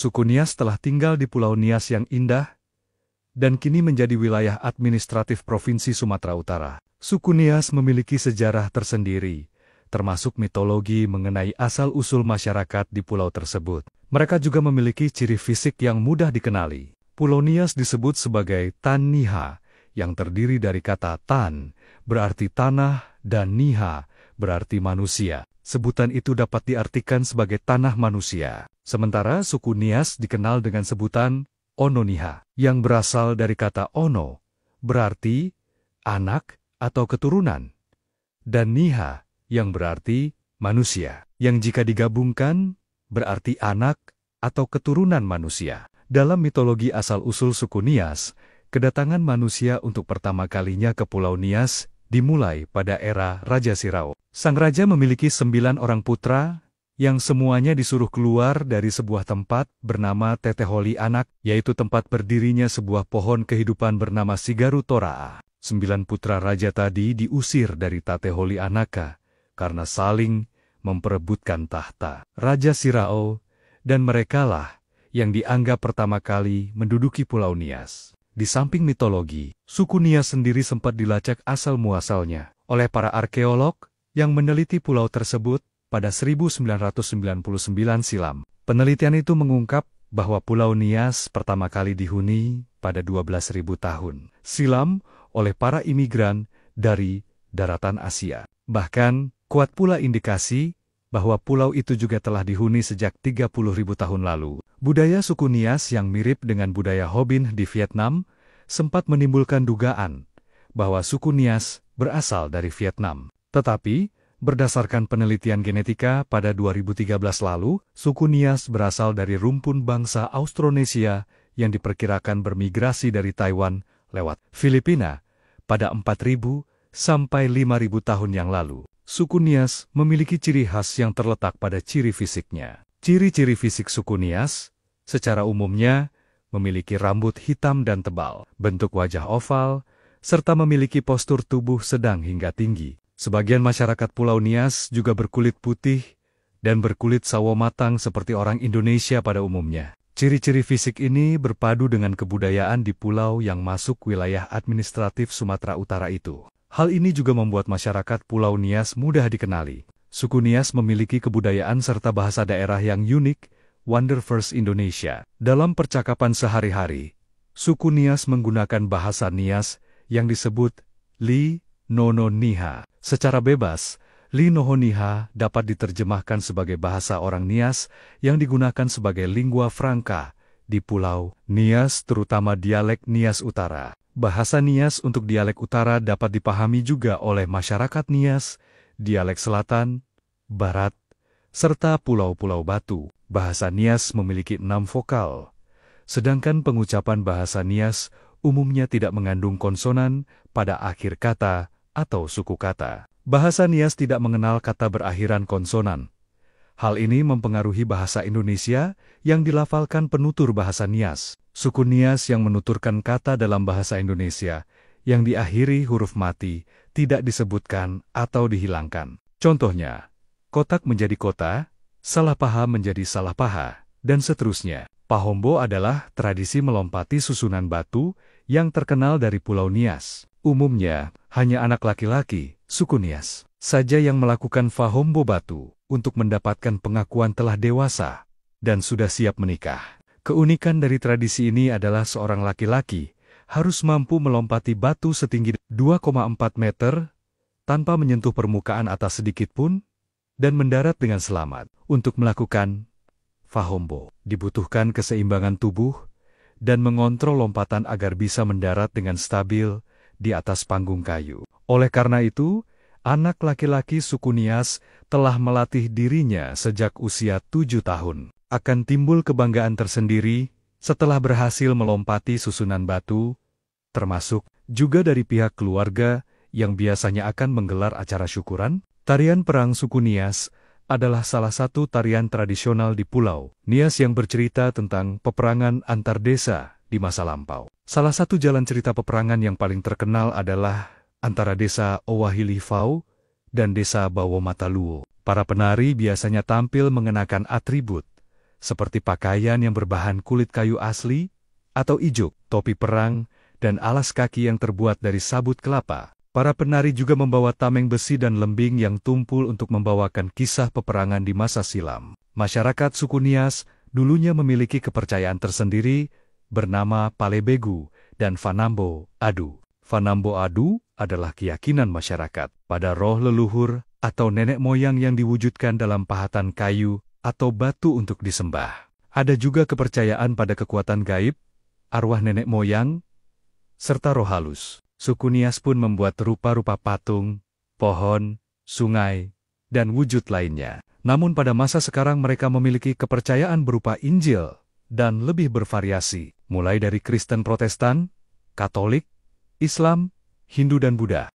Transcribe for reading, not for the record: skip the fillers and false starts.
Suku Nias telah tinggal di Pulau Nias yang indah, dan kini menjadi wilayah administratif Provinsi Sumatera Utara. Suku Nias memiliki sejarah tersendiri, termasuk mitologi mengenai asal-usul masyarakat di pulau tersebut. Mereka juga memiliki ciri fisik yang mudah dikenali. Pulau Nias disebut sebagai Tan Niha, yang terdiri dari kata Tan, berarti tanah, dan Niha, berarti manusia. Sebutan itu dapat diartikan sebagai tanah manusia. Sementara suku Nias dikenal dengan sebutan Ono Niha, yang berasal dari kata Ono, berarti anak atau keturunan, dan Niha, yang berarti manusia, yang jika digabungkan berarti anak atau keturunan manusia. Dalam mitologi asal-usul suku Nias, kedatangan manusia untuk pertama kalinya ke Pulau Nias dimulai pada era Raja Sirao. Sang raja memiliki 9 orang putra, yang semuanya disuruh keluar dari sebuah tempat bernama Teteholi Anak, yaitu tempat berdirinya sebuah pohon kehidupan bernama Sigaru Tora'a. 9 putra raja tadi diusir dari Teteholi Anaka, karena saling memperebutkan tahta. Raja Sirao dan merekalah yang dianggap pertama kali menduduki Pulau Nias. Di samping mitologi, suku Nias sendiri sempat dilacak asal-muasalnya oleh para arkeolog yang meneliti pulau tersebut pada 1999 silam. Penelitian itu mengungkap bahwa Pulau Nias pertama kali dihuni pada 12.000 tahun silam oleh para imigran dari daratan Asia. Bahkan, kuat pula indikasi bahwa pulau itu juga telah dihuni sejak 30.000 tahun lalu. Budaya suku Nias yang mirip dengan budaya Hobin di Vietnam sempat menimbulkan dugaan bahwa suku Nias berasal dari Vietnam. Tetapi, berdasarkan penelitian genetika pada 2013 lalu, suku Nias berasal dari rumpun bangsa Austronesia yang diperkirakan bermigrasi dari Taiwan lewat Filipina pada 4.000 sampai 5.000 tahun yang lalu. Suku Nias memiliki ciri khas yang terletak pada ciri fisiknya. Ciri-ciri fisik suku Nias, secara umumnya, memiliki rambut hitam dan tebal, bentuk wajah oval, serta memiliki postur tubuh sedang hingga tinggi. Sebagian masyarakat Pulau Nias juga berkulit putih dan berkulit sawo matang seperti orang Indonesia pada umumnya. Ciri-ciri fisik ini berpadu dengan kebudayaan di pulau yang masuk wilayah administratif Sumatera Utara itu. Hal ini juga membuat masyarakat Pulau Nias mudah dikenali. Suku Nias memiliki kebudayaan serta bahasa daerah yang unik, Wonderverse Indonesia. Dalam percakapan sehari-hari, suku Nias menggunakan bahasa Nias yang disebut Li Nono Niha. Secara bebas, Li Noho Niha dapat diterjemahkan sebagai bahasa orang Nias yang digunakan sebagai lingua franca di Pulau Nias, terutama dialek Nias Utara. Bahasa Nias untuk dialek utara dapat dipahami juga oleh masyarakat Nias, dialek selatan, barat, serta pulau-pulau Batu. Bahasa Nias memiliki 6 vokal, sedangkan pengucapan bahasa Nias umumnya tidak mengandung konsonan pada akhir kata atau suku kata. Bahasa Nias tidak mengenal kata berakhiran konsonan. Hal ini mempengaruhi bahasa Indonesia yang dilafalkan penutur bahasa Nias. Suku Nias yang menuturkan kata dalam bahasa Indonesia yang diakhiri huruf mati tidak disebutkan atau dihilangkan. Contohnya, kotak menjadi kota, salah paha menjadi salah paha, dan seterusnya. Pahombo adalah tradisi melompati susunan batu yang terkenal dari Pulau Nias. Umumnya, hanya anak laki-laki, suku Nias, saja yang melakukan Fahombo batu untuk mendapatkan pengakuan telah dewasa dan sudah siap menikah. Keunikan dari tradisi ini adalah seorang laki-laki harus mampu melompati batu setinggi 2,4 meter tanpa menyentuh permukaan atas sedikit pun dan mendarat dengan selamat. Untuk melakukan Fahombo, dibutuhkan keseimbangan tubuh dan mengontrol lompatan agar bisa mendarat dengan stabil di atas panggung kayu. Oleh karena itu, anak laki-laki suku Nias telah melatih dirinya sejak usia 7 tahun. Akan timbul kebanggaan tersendiri setelah berhasil melompati susunan batu, termasuk juga dari pihak keluarga yang biasanya akan menggelar acara syukuran. Tarian perang suku Nias adalah salah satu tarian tradisional di Pulau Nias yang bercerita tentang peperangan antar desa di masa lampau. Salah satu jalan cerita peperangan yang paling terkenal adalah antara desa Owahilifau dan desa Bawomataluo. Para penari biasanya tampil mengenakan atribut seperti pakaian yang berbahan kulit kayu asli, atau ijuk, topi perang, dan alas kaki yang terbuat dari sabut kelapa. Para penari juga membawa tameng besi dan lembing yang tumpul untuk membawakan kisah peperangan di masa silam. Masyarakat suku Nias dulunya memiliki kepercayaan tersendiri bernama Palebegu dan Fanambo Adu. Fanambo Adu adalah keyakinan masyarakat pada roh leluhur atau nenek moyang yang diwujudkan dalam pahatan kayu atau batu untuk disembah. Ada juga kepercayaan pada kekuatan gaib, arwah nenek moyang, serta roh halus. Suku Nias pun membuat rupa-rupa patung, pohon, sungai, dan wujud lainnya. Namun pada masa sekarang mereka memiliki kepercayaan berupa Injil dan lebih bervariasi, mulai dari Kristen Protestan, Katolik, Islam, Hindu dan Buddha.